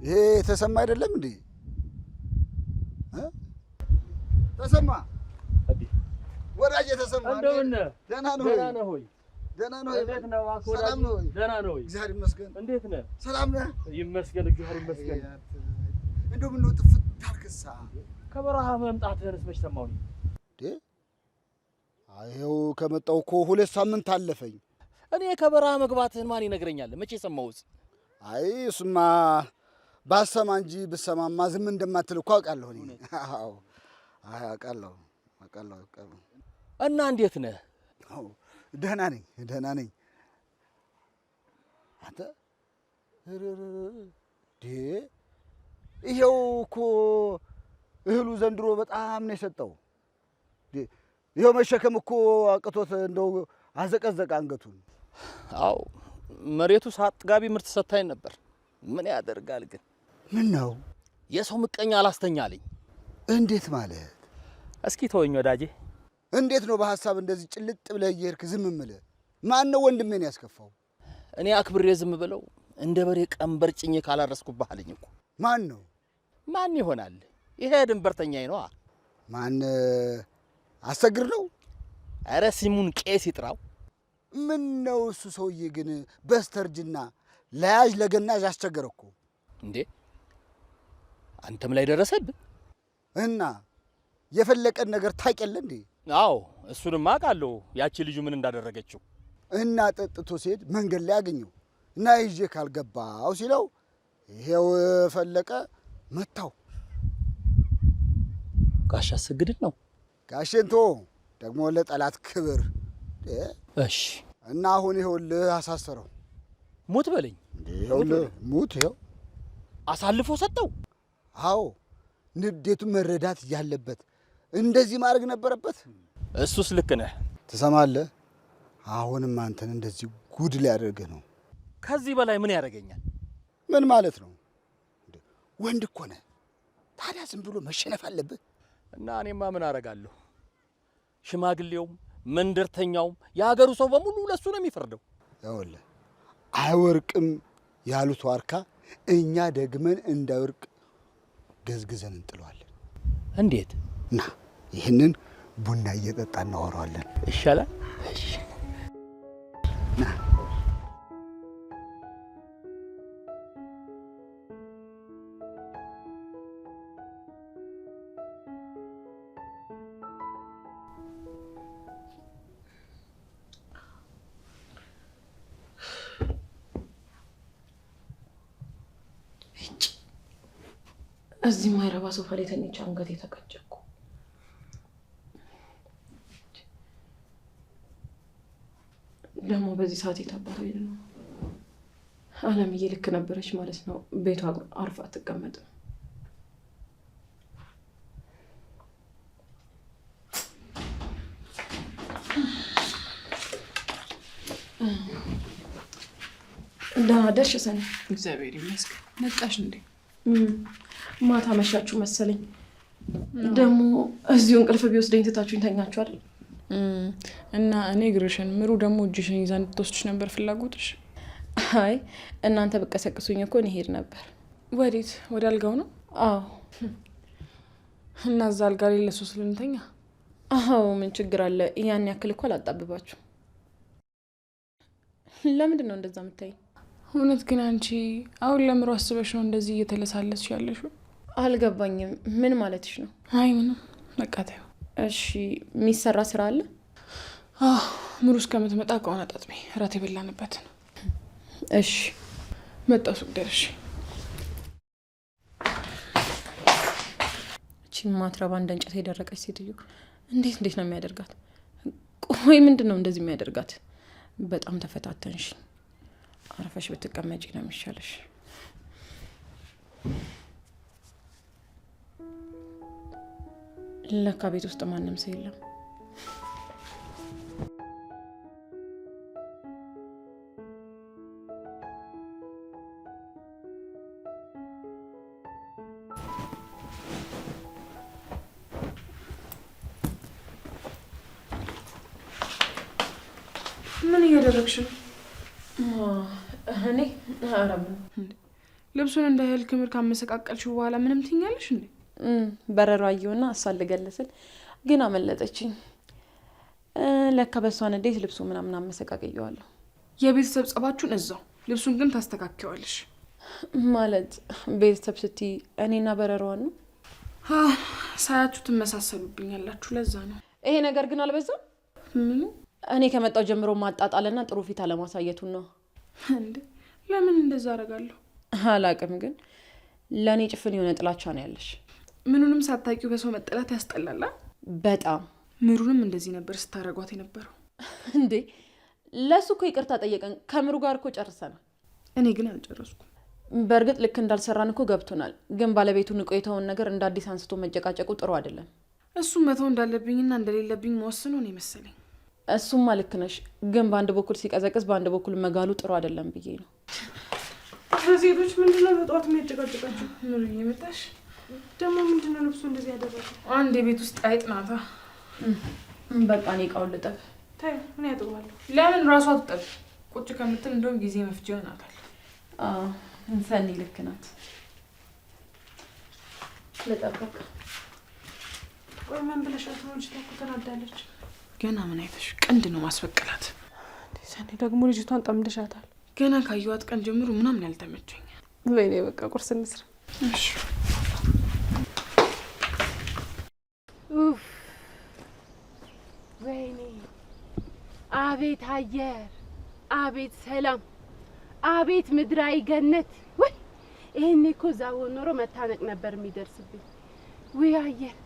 ይሄ ተሰማ አይደለም እንዴ? ተሰማ ወዳጄ ተሰማ ደህና ነው ሆይ? ደህና ነው። እንዴት ነው አኮራ? ደህና ነው ሆይ? እግዚአብሔር ይመስገን። እንዴት ነህ? ሰላም ነህ? ይመስገን እግዚአብሔር ይመስገን። እንደው ምን ነው ጥፍት ታርክሳ? ከበረሃ መምጣትህንስ መች ሰማሁ እንዴ? አይው ከመጣሁ እኮ 2 ሳምንት አለፈኝ። እኔ ከበረሃ መግባትህን ማን ይነግረኛል? መቼ ሰማሁት? አይ እሱማ ባሰማ እንጂ ብሰማማ ዝም እንደማትል እኮ አውቃለሁ እኔ። አዎ አውቃለሁ። እና እንዴት ነህ? አዎ ደህና ነኝ። አንተ ይሄው እኮ እህሉ ዘንድሮ በጣም ነው የሰጠው። ይሄው መሸከም እኮ አቅቶት እንደው አዘቀዘቀ አንገቱን። አዎ መሬቱ ሳጥጋቢ ምርት ሰጥታኝ ነበር። ምን ያደርጋል ግን። ምን ነው የሰው ምቀኛ አላስተኛልኝ። እንዴት ማለት? እስኪ ተወኝ ወዳጄ። እንዴት ነው በሐሳብ እንደዚህ ጭልጥ ብለህ እየሄድክ ዝም እምልህ? ማን ነው ወንድሜን ያስከፋው? እኔ አክብሬ ዝም ብለው እንደ በሬ ቀንበር ጭኜ ካላረስኩብህ አለኝ እኮ። ማን ነው? ማን ይሆናል? ይሄ ድንበርተኛዬ ነዋ። ማን አሰግር ነው? ኧረ ሲሙን ቄስ ይጥራው። ምን ነው እሱ ሰውዬ ግን በስተርጅና ለያዥ ለገናዥ አስቸገረ እኮ እንዴ። አንተም ላይ ደረሰብህ? እና የፈለቀን ነገር ታውቂያለህ እንዴ? አዎ እሱንማ አውቃለሁ። ያቺ ልጁ ምን እንዳደረገችው። እና ጠጥቶ ሲሄድ መንገድ ላይ አገኘው እና ይዤ ካልገባው ሲለው ይሄው ፈለቀ መታው። ጋሽ አሰግድን ነው? ጋሼን ተወው ደግሞ ለጠላት ክብር። እሺ እና አሁን ይኸውልህ አሳሰረው። ሙት በለኝ። ይኸውልህ ሙት። ይኸው አሳልፎ ሰጠው። አዎ ንዴቱን መረዳት ያለበት እንደዚህ ማድረግ ነበረበት። እሱስ ልክ ነህ። ትሰማለህ? አሁንም አንተን እንደዚህ ጉድ ሊያደርግህ ነው። ከዚህ በላይ ምን ያደርገኛል? ምን ማለት ነው? ወንድ እኮ ነህ። ታዲያ ዝም ብሎ መሸነፍ አለብህ? እና እኔማ ምን አደርጋለሁ? ሽማግሌውም መንደርተኛውም የሀገሩ ሰው በሙሉ ለሱ ነው የሚፈርደው። ይኸውልህ አይወርቅም ያሉት ዋርካ እኛ ደግመን እንዳይወርቅ ገዝግዘን እንጥለዋለን። እንዴት? ና ይህንን ቡና እየጠጣ እናወራዋለን። ይሻላል? እሺ ና። እዚህ ማይረባ ሶፋ ላይ ተኝቼ አንገቴ ተቀጨኩ። ደግሞ በዚህ ሰዓት የታባቱ ሄደ ነው። አለምዬ ልክ ነበረች ማለት ነው። ቤቷ አርፋ አትቀመጥም። ደህና ደርሽ ሰኒ? እግዚአብሔር ይመስገን። ነቃሽ እንዴ? ማታ መሻችሁ መሰለኝ። ደግሞ እዚሁ እንቅልፍ ቢወስደኝ ትታችሁኝ ተኛችሁ አይደል? እና እኔ ግርሽን ምሩ ደግሞ እጅሽን ይዛ እንድትወስድሽ ነበር ፍላጎትሽ? አይ እናንተ በቀሰቅሱኝ እኮ እኔ ሄድ ነበር። ወዴት? ወደ አልጋው ነው? አዎ። እና እዛ አልጋ ላይ ለሶስት ልንተኛ? አዎ ምን ችግር አለ? ያን ያክል እኮ አላጣብባችሁ። ለምንድን ነው እንደዛ የምታይ? እውነት ግን አንቺ አሁን ለምሮ አስበሽ ነው እንደዚህ እየተለሳለስሽ ያለሽው? አልገባኝም። ምን ማለትሽ ነው? አይ ምንም በቃ ተይው። እሺ የሚሰራ ስራ አለ? ምሩ እስከምትመጣ ከሆነ አጣጥሜ እራት የበላንበትን። እሺ መጣሁ። ሱቅ ደርሼ እቺ ማትረባ እንደ እንጨት የደረቀች ሴትዮ እንዴት ነው የሚያደርጋት? ቆይ ምንድን ነው እንደዚህ የሚያደርጋት? በጣም ተፈታተንሽ። አረፈሽ ብትቀመጪ ነው የሚሻለሽ። ለካ ቤት ውስጥ ማንም ሰው የለም። ምን እያደረግሽ ነው? እኔ አረም ልብሱን እንዳይል ክምር ካመሰቃቀልሽው በኋላ ምንም ትኛለሽ እንዴ? በረሯ አየውና አሳልገለስል ግን አመለጠችኝ። ለካ በሷን እንዴት ልብሱ ምናምን አመሰቃቀየዋለሁ። የቤተሰብ ጸባችሁን እዛው፣ ልብሱን ግን ታስተካክያለሽ። ማለት ቤተሰብ ስትይ እኔና በረሯ ነው? ሳያችሁ ትመሳሰሉብኛላችሁ፣ ለዛ ነው። ይሄ ነገር ግን አልበዛም? እኔ ከመጣው ጀምሮ ማጣጣልና ጥሩ ፊት አለማሳየቱን ነው እንዴ? ለምን እንደዛ አደርጋለሁ? አላቅም፣ ግን ለእኔ ጭፍን የሆነ ጥላቻ ነው ያለሽ። ምኑንም ሳታውቂው በሰው መጠላት ያስጠላላ። በጣም ምሩንም እንደዚህ ነበር ስታረጓት የነበረው። እንዴ ለሱ እኮ ይቅርታ ጠየቀን፣ ከምሩ ጋር እኮ ጨርሰናል። እኔ ግን አልጨረስኩም። በእርግጥ ልክ እንዳልሰራን እኮ ገብቶናል፣ ግን ባለቤቱ ንቆ የተውን ነገር እንደ አዲስ አንስቶ መጨቃጨቁ ጥሩ አይደለም። እሱም መተው እንዳለብኝና እንደሌለብኝ መወስኖ ነው መሰለኝ። እሱማ ልክ ነሽ፣ ግን በአንድ በኩል ሲቀዘቅዝ በአንድ በኩል መጋሉ ጥሩ አይደለም ብዬ ነው። ሴቶች ምንድነው በጠዋት የሚያጨቃጭቃቸው? ምሩ እየመጣሽ ደግሞ ምንድነው ልብሱ እንደዚህ ያደረገው? አንድ የቤት ውስጥ አይጥ ናታ። በቃ እኔ እቃውን ልጠብ። ታይ ምን ያጥባለሁ? ለምን ራሷ ትጠብ? ቁጭ ከምትል እንደውም ጊዜ መፍጃ ይሆናታል። ሰኒ ልክ ናት። ልጠብቅ። ቆይ ምን ብለሻት ነው? ልጅቷ እኮ ተናዳለች። ገና ምን አይተሽ ቀንድ ነው ማስበቀላት። ሰኒ ደግሞ ልጅቷን ጠምደሻታል። ገና ካየኋት ቀን ጀምሮ ምናምን ያልተመቸኝ። ወይኔ በቃ ቁርስ እንስራ። እሺ። ወይኔ አቤት አየር፣ አቤት ሰላም፣ አቤት ምድራዊ ገነት። ወይ ይሄኔ እኮ እዛው ኖሮ መታነቅ ነበር የሚደርስብኝ። ወይ አየር፣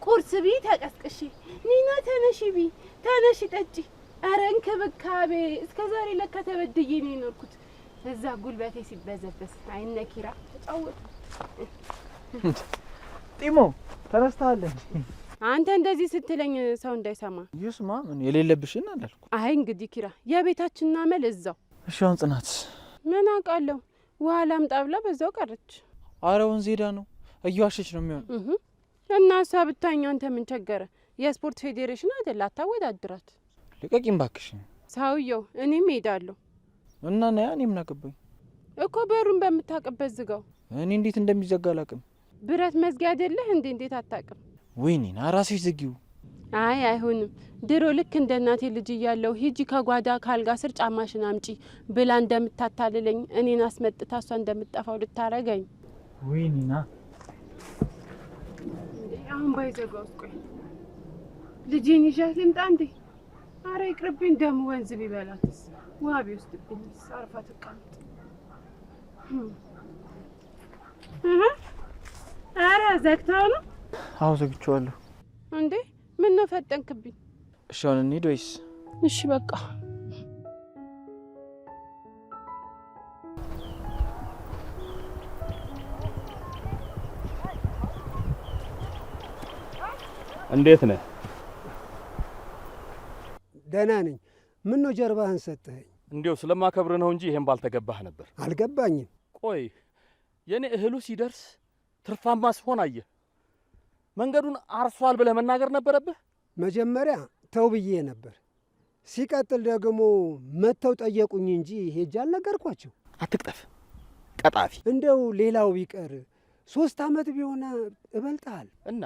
ቁርስ ቢ ተቀስቅሽ፣ ኒና ተነሺ ቢ ተነሺ ጠጪ። አረ እንክብካቤ እስከዛሬ ለካ ተበድዬ ነው የኖርኩት። እዛ ጉልበቴ ሲበዘበስ አይነ ኪራ ተጫወቱ። ጢሞ ተረስተሃል። አንተ እንደዚህ ስትለኝ ሰው እንዳይሰማ ይስማ። ምን የሌለብሽን አላልኩ። አይ እንግዲህ ኪራ የቤታችንን አመል እዛው። እሺ አሁን ጽናት ምን አውቃለሁ፣ ውሃ ላምጣ ብላ በዛው ቀረች። አረ ወንዝ ሄዳ ነው፣ እየዋሸች ነው የሚሆን። እና እሷ ብታኝ አንተ ምን ቸገረ? የስፖርት ፌዴሬሽን አይደል አታወዳድራት። ልቀቂም ባክሽ። ሰውየው እኔም ሄዳለሁ እና ነያ። እኔ ምን አገባኝ እኮ በሩን በምታውቅበት ዝጋው። እኔ እንዴት እንደሚዘጋ አላውቅም። ብረት መዝጊያ አይደለህ እንዴ? እንዴት አታውቅም? ወይኔ ራስሽ ዝጊው። አይ አይሆንም። ድሮ ልክ እንደ እናቴ ልጅ እያለሁ ሂጂ ከጓዳ ካልጋ ስር ጫማሽን አምጪ ብላ እንደምታታልለኝ እኔን አስመጥታ እሷ እንደምትጠፋው ልታረገኝ። ወይኔና አሁን ባይዘጋው ቆይ ልጄን ይዣት ልምጣ እንዴ? አረ ይቅርብኝ። ደም ወንዝ ቢበላትስ ውሃ ቢወስድብኝስ? አርፋ ትቀመጥ። አረ ዘግታው ነው? አዎ ዘግቼዋለሁ። እንዴ ምን ነው ፈጠንክብኝ? እሺ አሁን እንሂድ ወይስ? እሺ በቃ እንዴት ነህ? ደህና ነኝ። ምን ነው ጀርባህን ሰጠኸኝ? እንዴው ስለማከብር ነው እንጂ ይሄን ባልተገባህ ነበር። አልገባኝም። ቆይ የኔ እህሉ ሲደርስ ትርፋማ ሲሆን አየህ፣ መንገዱን አርሷል ብለህ መናገር ነበረብህ። መጀመሪያ ተው ብዬ ነበር። ሲቀጥል ደግሞ መተው ጠየቁኝ እንጂ ሄጄ አልነገርኳቸው። አትቅጠፍ ቀጣፊ። እንደው ሌላው ቢቀር 3 ዓመት ቢሆን እበልጥሃል እና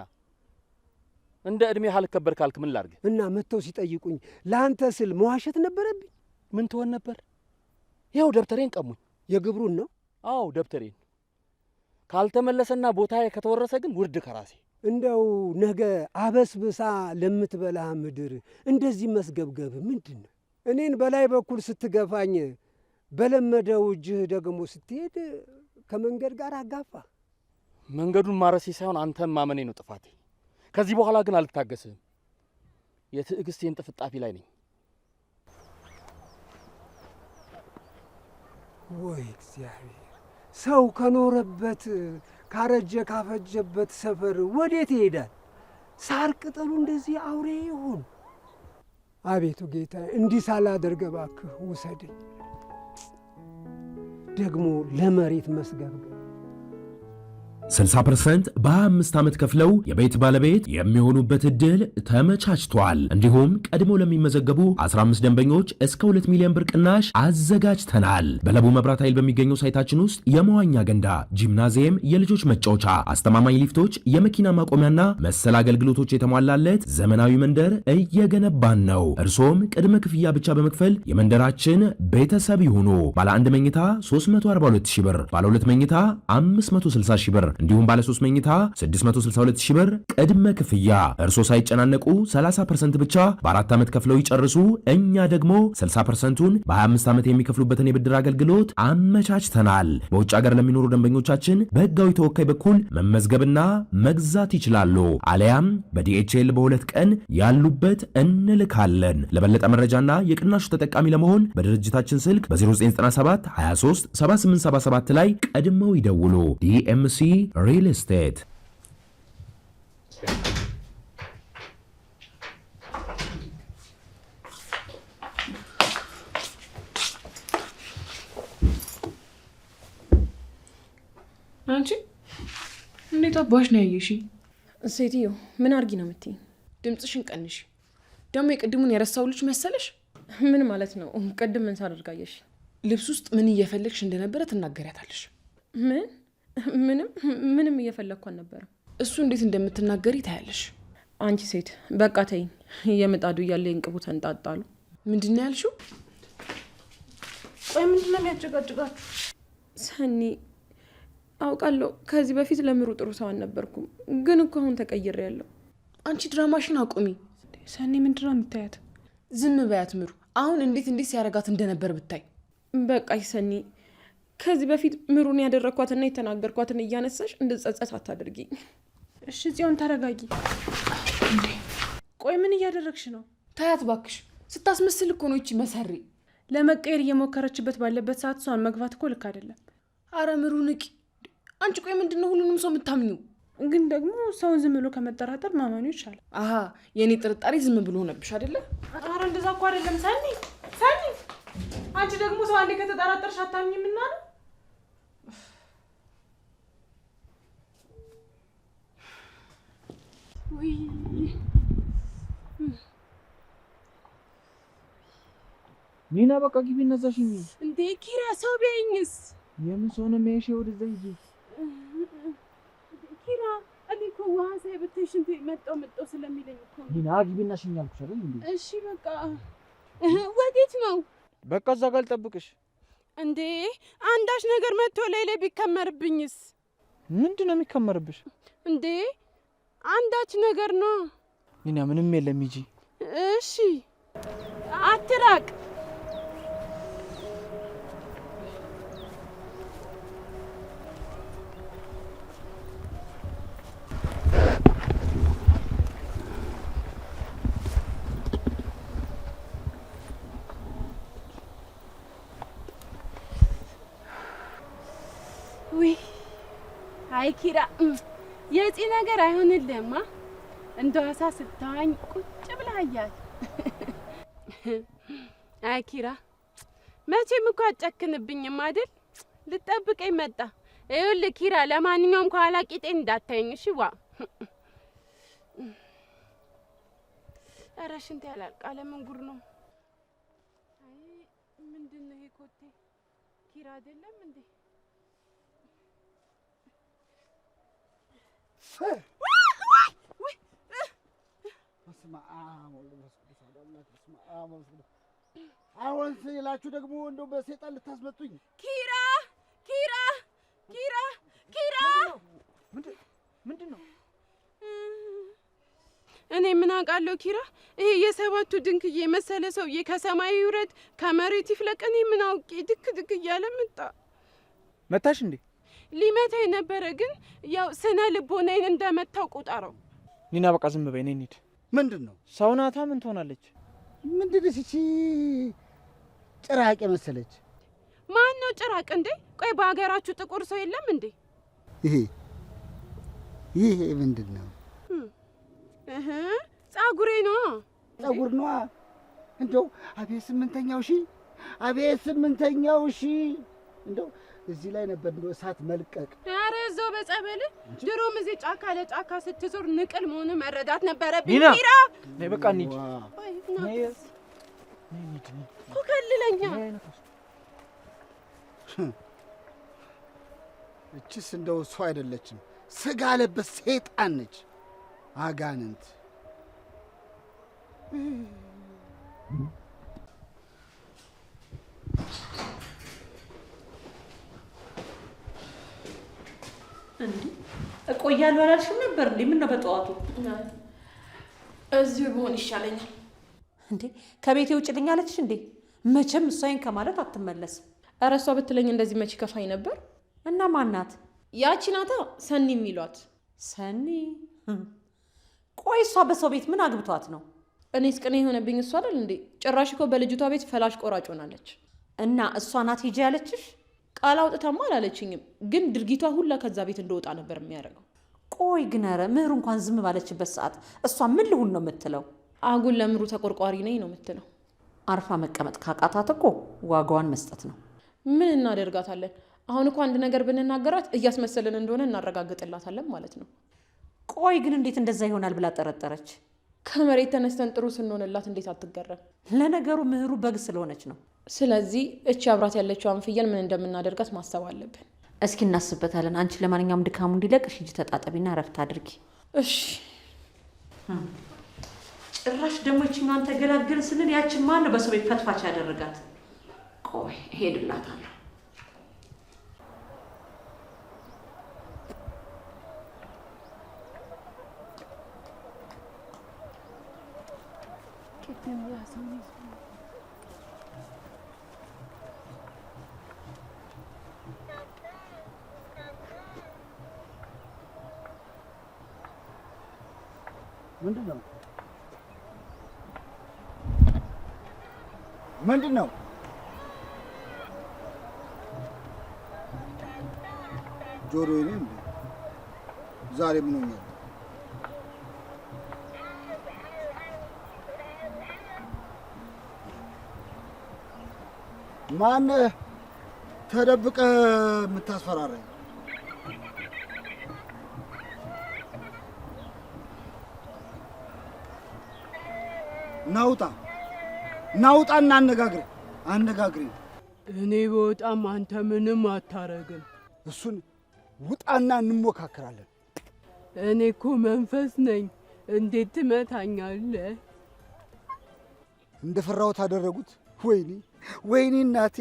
እንደ እድሜ አልከበር ካልክ ምን ላድርግ? እና መተው ሲጠይቁኝ ለአንተ ስል መዋሸት ነበረብኝ። ምን ትሆን ነበር? ይኸው ደብተሬን ቀሙኝ። የግብሩን ነው? አዎ ደብተሬን። ካልተመለሰና ቦታዬ ከተወረሰ ግን ውርድ ከራሴ። እንደው ነገ አበስብሳ ለምትበላ ምድር እንደዚህ መስገብገብ ምንድን ነው? እኔን በላይ በኩል ስትገፋኝ በለመደው እጅህ ደግሞ ስትሄድ ከመንገድ ጋር አጋፋ። መንገዱን ማረሴ ሳይሆን አንተን ማመኔ ነው ጥፋቴ። ከዚህ በኋላ ግን አልታገስህም። የትዕግስቴን ጥፍጣፊ ላይ ነኝ። ወይ እግዚአብሔር! ሰው ከኖረበት ካረጀ ካፈጀበት ሰፈር ወዴት ይሄዳል? ሳር ቅጠሉ እንደዚህ አውሬ ይሆን? አቤቱ ጌታ፣ እንዲህ ሳላደርግ እባክህ ውሰደኝ። ደግሞ ለመሬት መስገብገብ 60% በ25 ዓመት ከፍለው የቤት ባለቤት የሚሆኑበት እድል ተመቻችቷል። እንዲሁም ቀድሞ ለሚመዘገቡ 15 ደንበኞች እስከ 2 ሚሊዮን ብር ቅናሽ አዘጋጅተናል። በለቡ መብራት ኃይል በሚገኘው ሳይታችን ውስጥ የመዋኛ ገንዳ፣ ጂምናዚየም፣ የልጆች መጫወቻ፣ አስተማማኝ ሊፍቶች፣ የመኪና ማቆሚያና መሰል አገልግሎቶች የተሟላለት ዘመናዊ መንደር እየገነባን ነው። እርሶም ቅድመ ክፍያ ብቻ በመክፈል የመንደራችን ቤተሰብ ይሁኑ። ባለ 1 መኝታ 342 ሺህ ብር፣ ባለ 2 መኝታ 560 ሺህ ብር እንዲሁም ባለ 3 መኝታ 662 ሺህ ብር ቅድመ ክፍያ። እርሶ ሳይጨናነቁ 30% ብቻ በ4 ዓመት ከፍለው ይጨርሱ። እኛ ደግሞ 60%ቱን በ25 ዓመት የሚከፍሉበትን የብድር አገልግሎት አመቻችተናል። በውጭ ሀገር ለሚኖሩ ደንበኞቻችን በህጋዊ ተወካይ በኩል መመዝገብና መግዛት ይችላሉ። አሊያም በዲኤችኤል በ2 ቀን ያሉበት እንልካለን። ለበለጠ መረጃና የቅናሹ ተጠቃሚ ለመሆን በድርጅታችን ስልክ በ0997 23 7877 ላይ ቀድመው ይደውሉ። ዲኤምሲ ሪል ስቴት። አንቺ እንዴት አባሽ ነው ያየሽ? ሴትዮ ምን አርጊ ነው የምትይኝ? ድምፅሽን ቀንሽ። ደግሞ የቅድሙን የረሳው ልጅ መሰለሽ? ምን ማለት ነው? ቅድም ምን ሳደርጋየሽ? ልብስ ውስጥ ምን እየፈለግሽ እንደነበረ ትናገሪያታለሽ። ምንም እየፈለግኩ አልነበረም። እሱ እንዴት እንደምትናገሪ ታያለሽ። አንቺ ሴት በቃ ተይኝ። የምጣዱ እያለ የእንቅቡ ተንጣጣሉ። ምንድን ነው ያልሽው? ቆይ ምንድን ነው የሚያጨቃጭቃችሁ? ሰኒ አውቃለሁ ከዚህ በፊት ለምሩ ጥሩ ሰው አልነበርኩም፣ ግን እኮ አሁን ተቀይሬያለሁ። አንቺ ድራማሽን አቁሚ። ሰኒ ምንድን ነው የምታያት? ዝም በያት ምሩ። አሁን እንዴት ሲያረጋት እንደነበር ብታይ። በቃ ሰኒ ከዚህ በፊት ምሩን ያደረኳትና የተናገርኳትን እያነሳሽ እንድጸጸት አታድርጊኝ። እሺ ጽዮን ተረጋጊ። ቆይ ምን እያደረግሽ ነው? ታያት ባክሽ። ስታስመስል እኮ ነው ይቺ መሰሪ። ለመቀየር እየሞከረችበት ባለበት ሰዓት እሷን መግባት እኮ ልክ አይደለም። አረ ምሩ ንቂ። አንቺ ቆይ ምንድነው ሁሉንም ሰው የምታምኚው? ግን ደግሞ ሰውን ዝም ብሎ ከመጠራጠር ማመኑ ይቻላል። አሃ የኔ ጥርጣሬ ዝም ብሎ ሆነብሽ አይደለ? አረ እንደዛ እኮ አይደለም ሰኒ። አንቺ ደግሞ ሰው አንዴ ከተጠራጠርሽ አታምኚም እና ነው። ወይ ኒና በቃ ግቢ እነዛሽኝ። እንዴ ኪራ ሰው ቢያይኝስ? የምን ሰው ነው የሚያይሽ? ወደዛ ሂጂ ኪራ። እኔ እኮ ውሃ ሳይበተሽ እንዴ መጣው ስለሚለኝ እኮ ኒና ግቢና ሽኝ አልኩሽ አይደል እንዴ? እሺ በቃ ወዴት ነው? በቃ እዛ ጋር ልጠብቅሽ። እንዴ አንዳች ነገር መጥቶ ላይ ቢከመርብኝስ? ምንድን ነው የሚከመርብሽ? እንዴ አንዳች ነገር ነው። ኒና ምንም የለም ሂጂ። እሺ አትራቅ። ውይ አይ ኪራ የፂ ነገር አይሆንልህማ። እንደ ዋሳ ስታዋኝ ቁጭ ብለሃል። አይ ኪራ መቼም እኮ አጨክንብኝም አይደል? ልጠብቀኝ መጣ። ይኸውልህ ኪራ ለማንኛውም ከኋላ ቂጤን እንዳታየኝ እሺ? ዋ ኧረ ሽንት ያላልቃል። ምን ጉድ ነው? አይ ምንድን ነው ይሄ ኮቴ? ኪራ አይደለም እንዴ? አሁን ስላችሁ ደግሞ እንደው በሴጣን ልታስመጡኝ። ኪራ ምንድን ነው? እኔ ምን አውቃለሁ ኪራ። ይሄ የሰባቱ ድንክዬ መሰለ ሰውዬ ከሰማይ ይውረድ ከመሬት ይፍለቅ። እኔ ምን አውቄ ድክ እያለ መጣ። መታሽ እንዴ? ሊመታኝ ነበረ፣ ግን ያው ስነ ልቦናዬን እንደመታው ቁጠረው። ኒና በቃ ዝም በይ፣ ነይ እንሂድ። ምንድን ነው? ሰው ናታ። ምን ትሆናለች? ምንድነሽ እቺ ጭራቅ መሰለች? ማን ነው ጭራቅ እንዴ? ቆይ በሀገራችሁ ጥቁር ሰው የለም እንዴ? ይሄ ምንድን ነው? ጸጉሬ ነው። ጸጉር ነዋ። እንደው አቤት ስምንተኛው ሺ እንደው እዚህ ላይ ነበር እንደው እሳት መልቀቅ። ኧረ እዛው በጸበል ድሮም እዚህ ጫካ ለጫካ ስትዞር ንቅል መሆኑ መረዳት ነበረብኝ። ኒና! ኪራ ነይ በቃ እንሂድ። ነይ ከልለኛ እቺስ እንደው እሷ አይደለችም፣ ስጋ ለበስ ሰይጣን ነች። አጋንንት እንዴ እቆያለሁ አላልሽም ነበር እንዴ? ምን ነው በጠዋቱ? እዚሁ ብሆን ይሻለኛል። እንዴ ከቤቴ ውጭልኝ አለችሽ እንዴ? መቼም እሷይን ከማለት አትመለስም። ኧረ እሷ ብትለኝ እንደዚህ መቼ ከፋኝ ነበር። እና ማናት? ያቺ ናታ ሰኒ የሚሏት። ሰኒ? ቆይ እሷ በሰው ቤት ምን አግብቷት ነው? እኔስ ቅኔ የሆነብኝ እሷ አይደል እንዴ? ጭራሽ እኮ በልጅቷ ቤት ፈላሽ ቆራጭ ሆናለች። እና እሷ ናት ሂጂ ያለችሽ? ቃል አውጥታማ አላለችኝም፣ ግን ድርጊቷ ሁላ ከዛ ቤት እንደወጣ ነበር የሚያደርገው። ቆይ ግን ኧረ ምህሩ እንኳን ዝም ባለችበት ሰዓት እሷ ምን ልሁን ነው የምትለው? አጉል ለምሩ ተቆርቋሪ ነኝ ነው የምትለው። አርፋ መቀመጥ ካቃታት እኮ ዋጋዋን መስጠት ነው። ምን እናደርጋታለን? አሁን እኮ አንድ ነገር ብንናገራት እያስመሰልን እንደሆነ እናረጋግጥላታለን ማለት ነው። ቆይ ግን እንዴት እንደዛ ይሆናል ብላ ጠረጠረች? ከመሬት ተነስተን ጥሩ ስንሆንላት እንዴት አትገረም? ለነገሩ ምህሩ በግ ስለሆነች ነው። ስለዚህ እቺ አብራት ያለችዋን ፍየል ምን እንደምናደርጋት ማሰብ አለብን። እስኪ እናስበታለን። አንቺ ለማንኛውም ድካሙ እንዲለቅሽ ሂጂ ተጣጠቢና እረፍት አድርጊ። እሺ። ጭራሽ ደግሞ ይችኛዋን ተገላገል ስንል ያችን ማን ነው በሰው ቤት ፈትፋች ያደረጋት? ቆይ እሄድላታለሁ። ምንድን ነው? ምንድን ነው? ጆሮዬ ነው እንዴ? ዛሬ ምን ሆኛል? ማነህ ተደብቀህ የምታስፈራራኝ? ናውጣና አነጋግረኝ። እኔ በጣም አንተ ምንም አታረግም። እሱን ውጣና እንሞካከራለን። እኔ እኮ መንፈስ ነኝ፣ እንዴት ትመታኛለህ? እንደፈራሁት አደረጉት። ወይኔ እናቴ!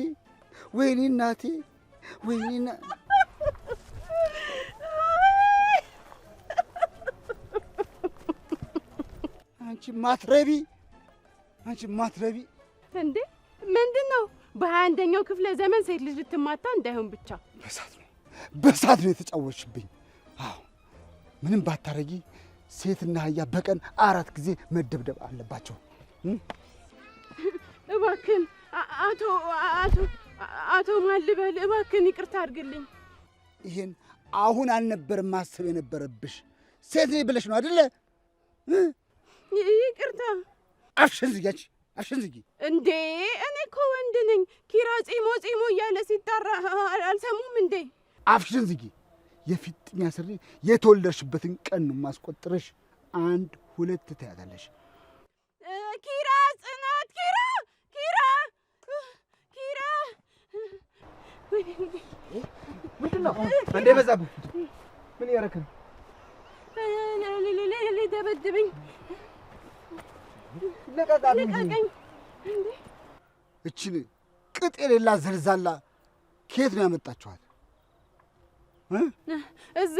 አንቺ ማትረቢ! እንዴ ምንድን ነው? በ21ኛው ክፍለ ዘመን ሴት ልጅ ልትማታ እንዳይሆን ብቻ በሳት ነው የተጫወችብኝ። አዎ ምንም ባታረጊ ሴትና አህያ በቀን 4 ጊዜ መደብደብ አለባቸው። እባክን አቶ ማልበል እባክን ይቅርታ አድርግልኝ። ይሄን አሁን አልነበረም ማሰብ የነበረብሽ። ሴት ነኝ ብለሽ ነው አይደለ? ይቅርታ። አፍሽን ዝጊ። እንዴ እኔ እኮ ወንድ ነኝ። ኪራ ጺሞ እያለ ሲጣራ አልሰሙም እንዴ? አፍሽን ዝጊ። የፊጥኛ ስሪ የተወለድሽበትን ቀን ነው ማስቆጥረሽ። 1 2 ትያታለሽ። ኪራ ጽናት ምንድን ነው እንዴ? በዛብህ ምን እያደረክ ነው? ደበድብኝ። ልቀቀኝ። እችን ቅጥ የሌላ ዘልዛላ ከየት ነው ያመጣችኋት? እዛ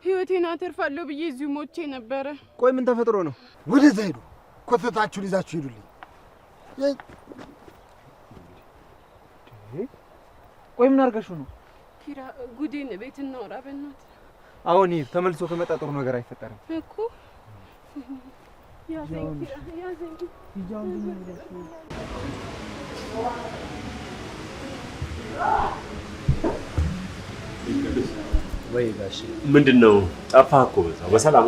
ህይወቴን አተርፋለሁ ብዬ እዚሁ ሞቼ ነበረ። ቆይ ምን ተፈጥሮ ነው? ወደዛ ሄዱ። ኮተታችሁን ይዛችሁ ሄዱልኝ። ቆይ ምን አድርገሽው ነው? ኪራ ጉዴን ቤት እናውራ በእናትህ። አሁን ይሄ ተመልሶ ከመጣ ጥሩ ነገር አይፈጠርም እኮ። ያዘኝ ኪራ ያዘኝ። ወይ ጋሼ ምንድን ነው ጠፋህ እኮ በዛው በሰላም?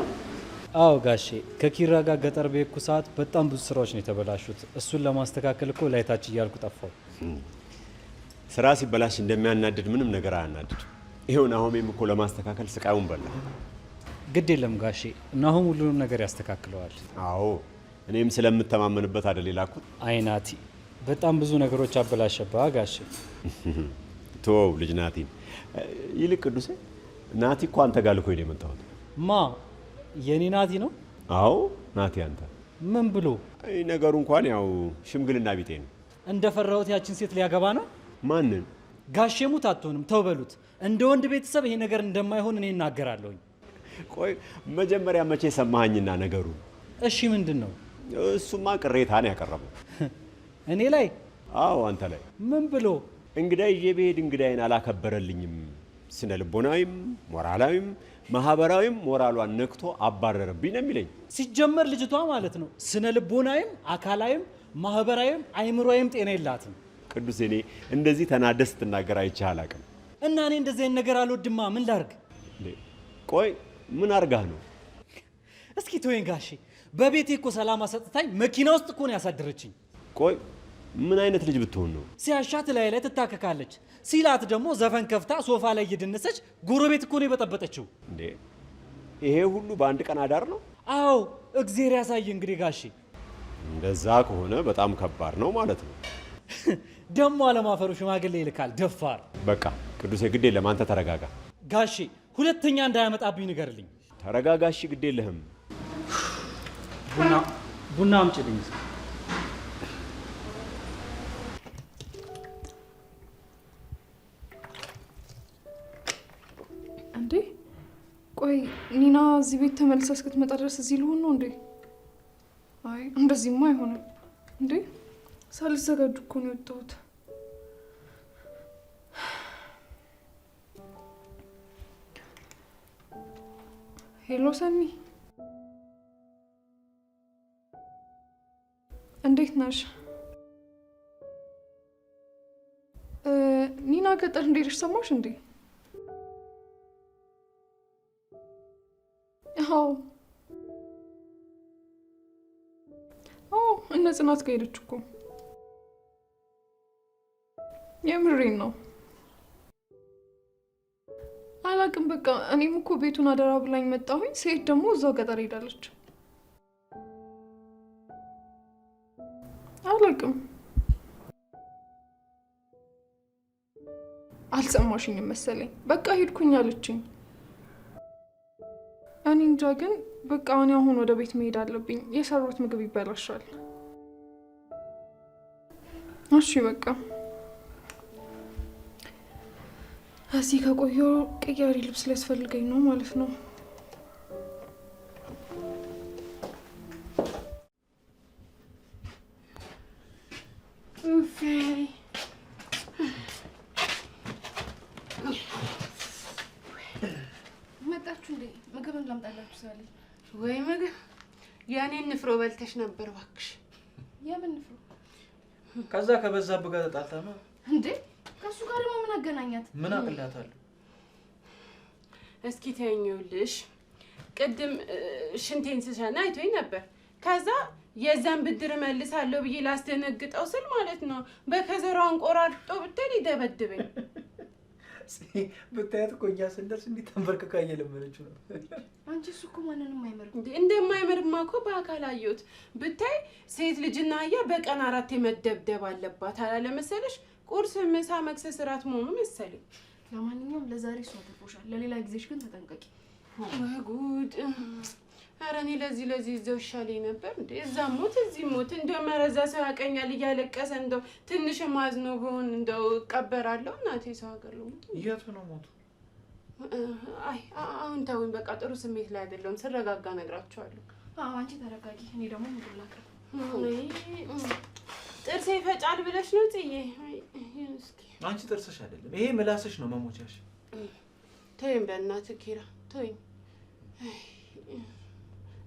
አዎ ጋሼ ከኪራ ጋር ገጠር በሄድኩ ሰዓት በጣም ብዙ ስራዎች ነው የተበላሹት። እሱን ለማስተካከል እኮ ላይታች እያልኩ ጠፋው። ስራ ሲበላሽ እንደሚያናድድ ምንም ነገር አያናድድ። ይሄው ናሆሜም እኮ ለማስተካከል ስቃዩን በላ። ግድ የለም ጋሼ፣ ናሆም ሁሉንም ነገር ያስተካክለዋል። አዎ እኔም ስለምተማመንበት አይደል የላኩት። አይናቲ በጣም ብዙ ነገሮች አበላሸባ ጋሼ። ተወው ልጅ ናቲን። ይልቅ ቅዱሴ ናቲ እኮ አንተ ጋር ልኮ ሄደ የመጣሁት። ማ የኔ ናቲ ነው? አዎ ናቲ አንተ። ምን ብሎ? ነገሩ እንኳን ያው ሽምግልና ቢጤ ነው። እንደፈራሁት ያችን ሴት ሊያገባ ነው። ማንን? ጋሼ ሙት አትሆንም፣ ተው በሉት። እንደ ወንድ ቤተሰብ ይሄ ነገር እንደማይሆን እኔ እናገራለሁኝ። ቆይ መጀመሪያ መቼ ሰማኸኝና ነገሩ? እሺ ምንድን ነው? እሱማ ቅሬታን ያቀረበው እኔ ላይ? አዎ አንተ ላይ። ምን ብሎ? እንግዳ ይዤ ብሄድ እንግዳዬን አላከበረልኝም፣ ስነ ልቦናዊም ሞራላዊም ማህበራዊም ሞራሏን ነክቶ አባረረብኝ ነው የሚለኝ። ሲጀመር ልጅቷ ማለት ነው ስነ ልቦናዊም አካላዊም ማህበራዊም አይምሮዊም ጤና የላትም። ቅዱስ እኔ እንደዚህ ተናደህ ስትናገር አይቼህ አላውቅም። እና እኔ እንደዚህ አይነት ነገር አልወድማ። ምን ላርግ? ቆይ ምን አርጋህ ነው? እስኪ ተወኝ ጋሼ። በቤቴ እኮ ሰላም አሰጥታኝ መኪና ውስጥ እኮ ነው ያሳደረችኝ። ቆይ ምን አይነት ልጅ ብትሆን ነው? ሲያሻት ላይ ትታከካለች፣ ሲላት ደግሞ ዘፈን ከፍታ ሶፋ ላይ እየደነሰች ጎረቤት እኮ ነው የበጠበጠችው። እንዴ ይሄ ሁሉ በአንድ ቀን አዳር ነው? አዎ እግዜር ያሳይ እንግዲህ ጋሼ። እንደዛ ከሆነ በጣም ከባድ ነው ማለት ነው። ደሞ አለማፈሩ ሽማግሌ ይልካል ደፋር። በቃ ቅዱሴ ግድ የለም አንተ ተረጋጋ። ጋሼ ሁለተኛ እንዳያመጣብኝ ንገርልኝ። ተረጋጋሽ ግድ የለህም። ቡና አምጪልኝ። እንዴ ቆይ ኒና እዚህ ቤት ተመልሳ እስክትመጣ ድረስ እዚህ ልሆን ነው እንዴ? አይ እንደዚህማ አይሆንም። እንዴ ሳልዘጋጁ እኮ ነው የወጣሁት። ሄሎ ሰኒ፣ እንዴት ነሽ? ኒና ገጠር እንደሄደሽ ሰማሽ እንዴ? አዎ እነ ጽናት ጋር ሄደች እኮ። የምሬን ነው። አላቅም በቃ እኔም እኮ ቤቱን አደራ ብላኝ መጣሁኝ። ሴት ደግሞ እዛው ገጠር ሄዳለች። አላቅም። አልሰማሽኝም መሰለኝ። በቃ ሄድኩኝ አለችኝ። እኔ እንጃ ግን በቃ እኔ አሁን ወደ ቤት መሄድ አለብኝ። የሰሩት ምግብ ይበላሻል። እሺ በቃ እዚህ ከቆየሁ ቅያሪ ልብስ ሊያስፈልገኝ ነው ማለት ነው። መጣችሁ እንዴ? ምግብን ላምጣላችሁ ሳለኝ። ወይ ምግብ ያኔን ንፍሮ በልተሽ ነበር እባክሽ። የምን ንፍሮ? ከዛ ከበዛብህ ጋር ተጣልታ ነው እንዴ? ከሱ ጋር ደግሞ ምን አገናኛት? ምን አቅላታለሁ? እስኪ ተይኝልሽ። ቅድም ሽንቴን ስሸና አይቶኝ ነበር። ከዛ የዛን ብድር መልሳለሁ ብዬ ላስደነግጠው ስል ማለት ነው በከዘራውን ቆራርጦ ብትል ይደበድበኝ። ብታያት እኮ እኛ ስንደርስ እንዲህ ተንበርክካ እየለመነችው ነው። አንቺ እሱ እኮ ማንንም አይመርም እንዴ? እንደማይመርማ እኮ በአካል አየሁት። ብታይ ሴት ልጅና አህያ በቀን 4 መደብደብ አለባት አላለ መሰለሽ? ቁርስ፣ ምሳ፣ መክሰስ፣ እራት መሆኑ መሰለኝ። ለማንኛውም ለዛሬ እሷ ተርፎሻል። ለሌላ ጊዜሽ ግን ተጠንቀቂ። ወይ ጉድ! ኧረ እኔ ለዚህ እዛው ይሻለኝ ነበር እንዴ። እዛም ሞት እዚህ ሞት። እንደው መረዛ ሰው ያቀኛል እያለቀሰ እንደው ትንሽ ማዝኖ ብሆን እንደው እቀበራለሁ። እናቴ ሰው ሀገር ልሞት። የቱ ነው ሞቱ? አይ አሁን ተውኝ በቃ። ጥሩ ስሜት ላይ አይደለሁም። ስረጋጋ እነግራቸዋለሁ። አዎ አንቺ ተረጋጊ። እኔ ደግሞ ምግብ ላቅርብ። ጥርሴ ይፈጫል ብለሽ ነው ጽዬ? እስኪ አንቺ ጥርስሽ አይደለም ይሄ ምላስሽ ነው መሞቻሽ። ተይኝ በእናትህ ኪራ ተይኝ።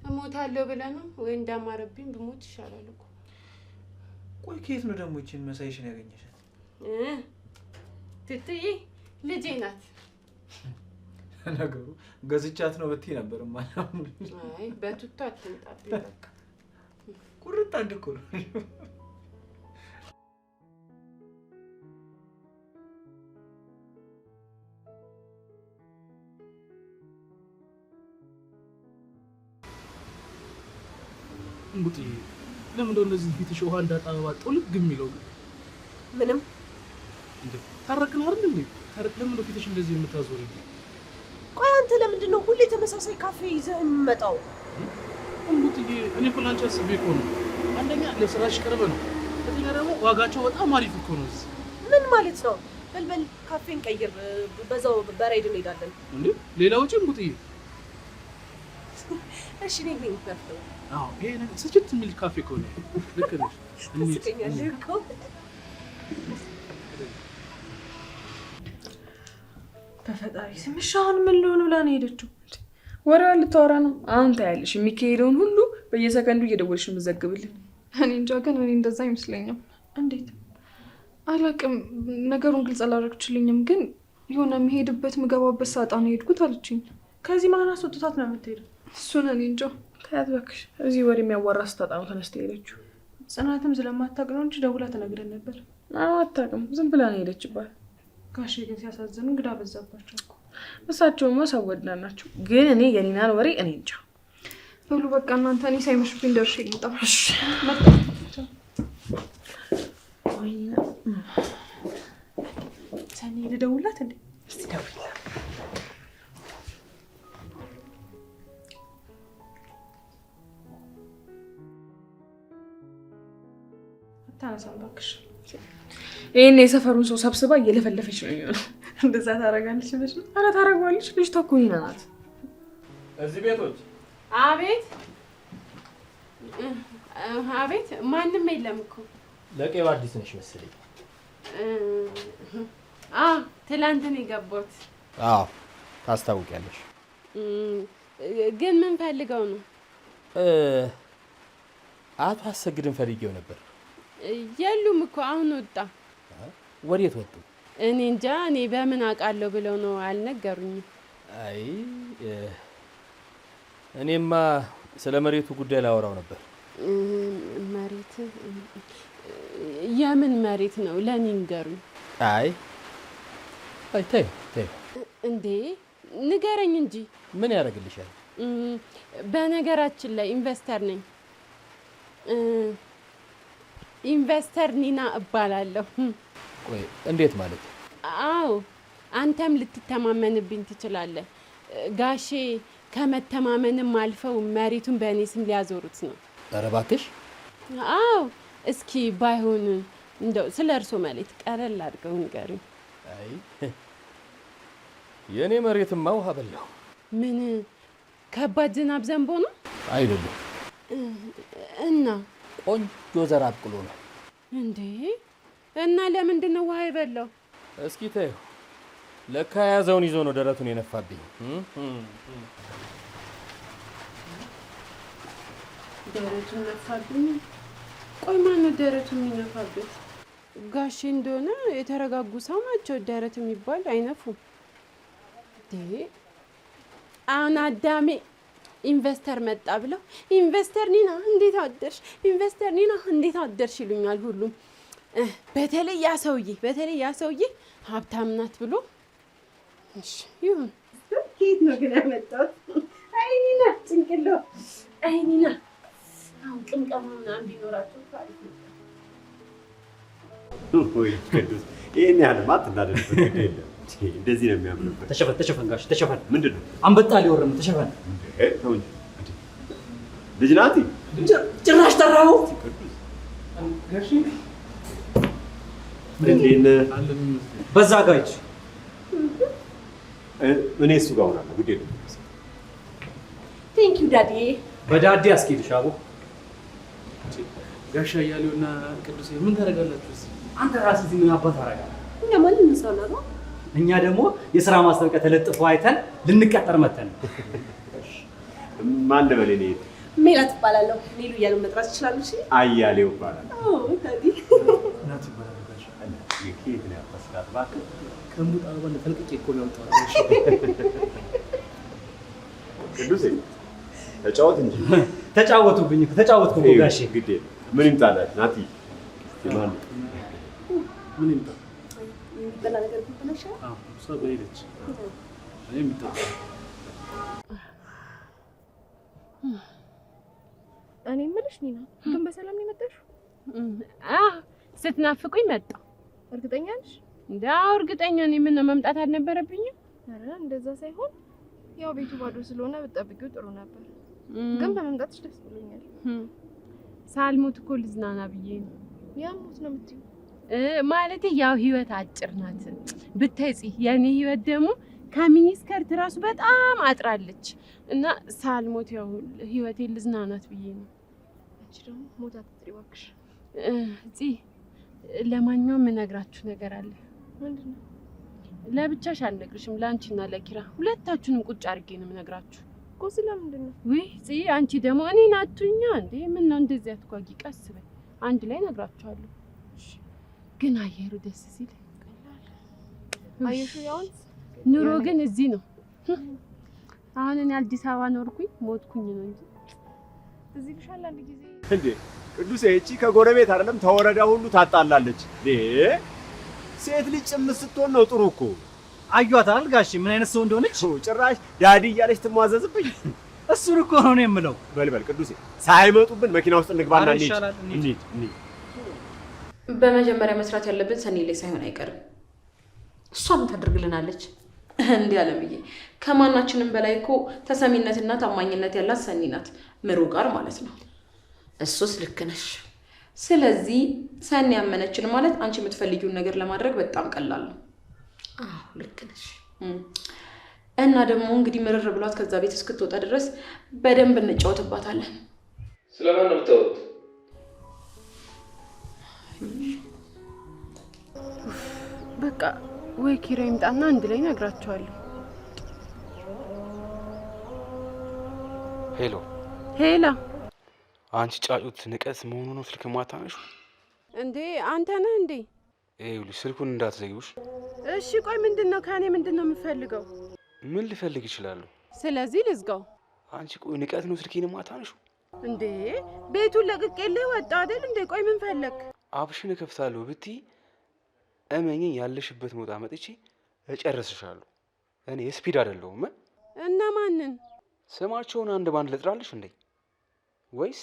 እሞታለሁ ብለህ ነው ወይ? እንዳማረብኝ ብሞት ይሻላል እኮ። ቆይ ከየት ነው ደግሞ ይቺን መሳይሽን ያገኘሻት? ትትዬ ልጄ ናት። ነገሩ ገዝቻት ነው ብትይ ነበር ማለት። አይ በቱታ አትምጣብኝ በቃ። ቁርጥ አድርጎ ነው። እምቡጥዬ ለምን እንደው እንደዚህ ፊትሽ ውሃ እንዳጣበባ ጥልግ የሚለው ምንም እንዴ ታረቅን አይደል እንዴ ታረቅ ለምን እንደው ፊትሽ እንደዚህ የምታዞሪው ቆይ አንተ ለምንድን ነው ሁሌ ተመሳሳይ ካፌ ይዘህ የምመጣው እምቡጥዬ እኔ እኮ ላንቺ አስቤ እኮ ነው አንደኛ ለስራሽ ቅርብ ነው ሁለተኛ ደግሞ ዋጋቸው በጣም አሪፍ እኮ ነው ምን ማለት ነው በልበል ካፌን ቀይር በዛው በራይድ እንሄዳለን እንዴ ሌላ ወጪ እምቡጥዬ እሺ ነኝ ተፈተው አዎ ይሄ ነገር ስጭት የሚል ካፌ እኮ ነው ልክ ነሽ ስቀኛለህ እኮ በፈጣሪ ስምሽ አሁን ምን ልሆን ብላ ነው ሄደችው ወሬዋን ልታወራ ነው አሁን ታያለሽ የሚካሄደውን ሁሉ በየሰከንዱ እየደወልሽ የምትዘግብልን እኔ እንጃ ግን እኔ እንደዛ አይመስለኝም እንዴት አላቅም ነገሩን ግልጽ አላደረግችልኝም ግን የሆነ የሚሄድበት ምገባበት ሳጣ ነው ሄድኩት አለችኝ ከዚህ ማን አስወጥታት ነው የምትሄደው እሱን እኔ እንጃ ታያት እባክሽ እዚህ ወሬ የሚያዋራ ስታጣ ነው ተነስተ ሄደችው ጽናትም ስለማታውቅ ነው እንጂ ደውላ ትነግረን ነበር አታውቅም ዝም ብላ ነው ሄደችባት ጋሼ ግን ሲያሳዝኑ እንግዳ በዛባቸው እኮ እሳቸውማ ሰወድና ናቸው ግን እኔ የኔናን ወሬ እኔ እንጃ በሉ በቃ እናንተ እኔ ሳይመሽብኝ ደርሼ ልምጣ እሺ መጣ ወይኔ ሰኒ ልደውልላት እንዴ እስቲ ደውልላት አታነሳም እባክሽ ይሄን የሰፈሩን ሰው ሰብስባ እየለፈለፈች ነው የሚሆነው እንደዛ ታረጋለች ብለሽ ነው ኧረ ታረጋለች ልጅቷ እኮ እኔ ናት እዚህ ቤቶች አቤት አቤት ማንም የለም እኮ ለቄው አዲስ ነሽ መሰለኝ ትላንት ነው የገባሁት አዎ ታስታውቂያለሽ ግን ምን ፈልገው ነው አቶ አሰግድን ፈልጌው ነበር የሉም እኮ አሁን ወጣ ወዴት ወጡ እኔ እንጃ እኔ በምን አውቃለሁ ብለው ነው አልነገሩኝም አይ እኔማ ስለ መሬቱ ጉዳይ ላወራው ነበር መሬት የምን መሬት ነው ለኔ ንገሩኝ አይ ተይው እንዴ ንገረኝ እንጂ ምን ያደርግልሻል በነገራችን ላይ ኢንቨስተር ነኝ ኢንቨስተር ኒና እባላለሁ ቆይ እንዴት ማለት አዎ አንተም ልትተማመንብኝ ትችላለህ ጋሼ ከመተማመንም አልፈው መሬቱን በእኔ ስም ሊያዞሩት ነው ኧረ እባክሽ አዎ እስኪ ባይሆን እንደው ስለ እርሶ መሬት ቀለል አድርገው ንገሩኝ አይ የኔ መሬትማ ውሃ በላው ምን ከባድ ዝናብ ዘንቦ ነው አይደለም እና ቆንጆ ዘር አብቅሎ ነው እንዴ እና ለምንድን ነው ውሃ የበላው እስኪ ተይው ለካ ያዘውን ይዞ ነው ደረቱን የነፋብኝ ደረቱን ነፋብኝ ቆይ ማነው ደረቱን የሚነፋበት ጋሼ እንደሆነ የተረጋጉ ሰው ናቸው ደረት የሚባል አይነፉም አሁን አዳሜ ኢንቨስተር መጣ ብለው ኢንቨስተር ኒና እንዴት አደርሽ ይሉኛል ሁሉም በተለይ ያ ሰውዬ ሀብታም ናት ብሎ እሺ ይሁን ከየት ነው ግን ያመጣው አይኒና ጭንቅሎ አይኒና አሁን ቅምቀማ ምናምን ቢኖራቸው ታሪክ ነው ወይ ቅዱስ ይሄን ያህል አትናደድበት የለም እንደዚህ ነው የሚያምርበት ተሸፈን ጋሽ ተሸፈን ምንድን ነው አንበጣ ሊወርም ተሸፈን ተው እንጂ ልጅ ናት ጭራሽ ጠራኸው ጋሽ እንዴነ በዛ ጋይች እኔ እሱ ጋር ሆናለሁ ግዴ ነው ቴንክ ዩ ዳዲ በዳዲ አስኪድሽ አቦ ጋሽ አያሌውና ቅዱስ ምን ታደርጋላችሁ አንተ ራስህ ምን አባት አደርጋለሁ እኛ ማለት እንሰራ ነው እኛ ደግሞ የሥራ ማስታወቂያ ተለጥፎ አይተን ልንቀጠር መተን ማን ደበሌ ነው ሜላት እባላለሁ ኔሉ እያሉ መጥራት ይችላሉ እሺ አያሌው እባላለሁ ዳዲ ናት ይባላል ጋሽ የት ነው ያፈስካት እባክህ ከሙጣ ባለ ተልቅቄ እኮ ነው ያወጣው ቅዱስ ተጫወት እንጂ ተጫወቱብኝ ተጫወትኩ ጋሼ ግዴ ምን ይምጣላት ናቲ ማን ምን ይምጣ የሚበላ ነገር ብትነሻ እሷ በሄደች እኔ የሚጠጣ እኔ የምልሽ ኒና ግን በሰላም ነው የመጣሽው? ስትናፍቁኝ መጣሁ። እርግጠኛ ነሽ? እንዳው እርግጠኛ ነኝ። ምን መምጣት አልነበረብኝም? ኧረ እንደዛ ሳይሆን ያው ቤቱ ባዶ ስለሆነ ብትጠብቂው ጥሩ ነበር። ግን በመምጣትሽ ደስ ብሎኛል። ሳልሞት እኮ ልዝናና ብዬ ነው። ያሞት ነው የምትይው? ማለቴ ያው ህይወት አጭር ናት ብትይጽ፣ የኔ ህይወት ደግሞ ከሚኒስከርት ራሱ በጣም አጥራለች እና ሳልሞት ያው ህይወቴን ልዝናናት ብዬ ነው። አንቺ ደግሞ ሞት አትጥሪ እባክሽ። ለማንኛውም የምነግራችሁ ነገር አለ። ምንድን ነው? ለብቻሽ አልነግርሽም፣ ለአንቺና ለኪራ ሁለታችሁንም ቁጭ አድርጌ ነው የምነግራችሁ። እኮ ስለምንድን ነው? ውይ አንቺ ደግሞ እኔን አቱኛ እንዴ? ምን ነው እንደዚህ አትጓጊ፣ ቀስ በይ፣ አንድ ላይ እነግራችኋለሁ። ግን አየሩ ደስ ሲል አየሹ ያውን ኑሮ ግን እዚህ ነው። አሁን እኔ አዲስ አበባ ኖርኩኝ ሞትኩኝ ነው እንጂ እዚህ ልሻል አንድ ጊዜ እንዴ ቅዱሴ፣ እቺ ከጎረቤት አይደለም ተወረዳ ሁሉ ታጣላለች። ሴት ልጅ ጭምት ስትሆን ነው ጥሩ እኮ። አዩአታል ጋሼ ምን አይነት ሰው እንደሆነች? ጭራሽ ዳዲ እያለች ትሟዘዝብኝ። እሱን እኮ ነው የምለው። በልበል ቅዱሴ፣ ሳይመጡብን መኪና ውስጥ እንግባና እንሂድ። በመጀመሪያ መስራት ያለብን ሰኒ ላይ ሳይሆን አይቀርም። እሷ ምን ታደርግልናለች? እንዲህ አለምዬ፣ ከማናችንም በላይ እኮ ተሰሚነትና ታማኝነት ያላት ሰኒ ናት፣ ምሩ ጋር ማለት ነው። እሱስ ልክ ነሽ። ስለዚህ ሰኒ ያመነችን ማለት አንቺ የምትፈልጊውን ነገር ለማድረግ በጣም ቀላል ነው። አዎ ልክ ነሽ። እና ደግሞ እንግዲህ ምርር ብሏት ከዛ ቤት እስክትወጣ ድረስ በደንብ እንጫወትባታለን። ስለማን ነው የምታወሩት? በቃ ወይ ኪራ ይምጣና አንድ ላይ እነግራቸዋለሁ። ሄሎ ሄላ፣ አንቺ ጫጩት ንቀት መሆኑ ነው ስልክ ማታነሹ እንዴ? አንተ ነህ እንዴ? ይኸውልሽ ስልኩን እንዳትዘጊውሽ። እሺ ቆይ ምንድነው ከኔ ምንድነው የምፈልገው? ምን ልፈልግ እችላለሁ? ስለዚህ ልዝጋው። አንቺ ቆይ ንቀት ነው ስልኬን ማታነሹ እንዴ? ቤቱን ለቅቄልህ ወጣ አይደል እንዴ? ቆይ ምን ፈለክ? አብሽን እከፍታለሁ ብትይ እመኚኝ፣ ያለሽበት ሞታ መጥቼ እጨርስሻለሁ። እኔ ስፒድ አይደለሁም። እና ማንን? ስማቸውን አንድ ባንድ ልጥራልሽ እንዴ? ወይስ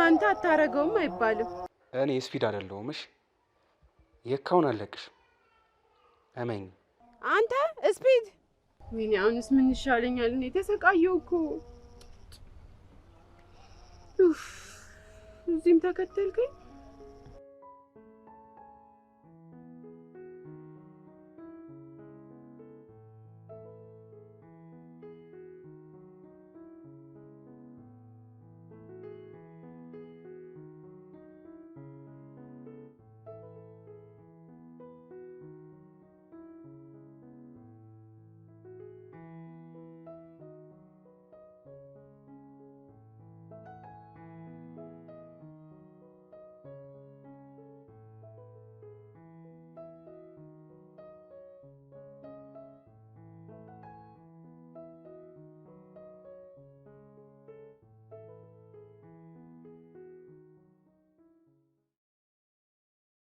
አንተ አታረገውም አይባልም። እኔ ስፒድ አይደለሁም። እሺ የካውን አለቅሽ እመኚኝ። አንተ ስፒድ? ወይኔ አሁንስ ምን ይሻለኛል? እኔ ተሰቃየሁ እኮ። እዚህም ተከተልከኝ።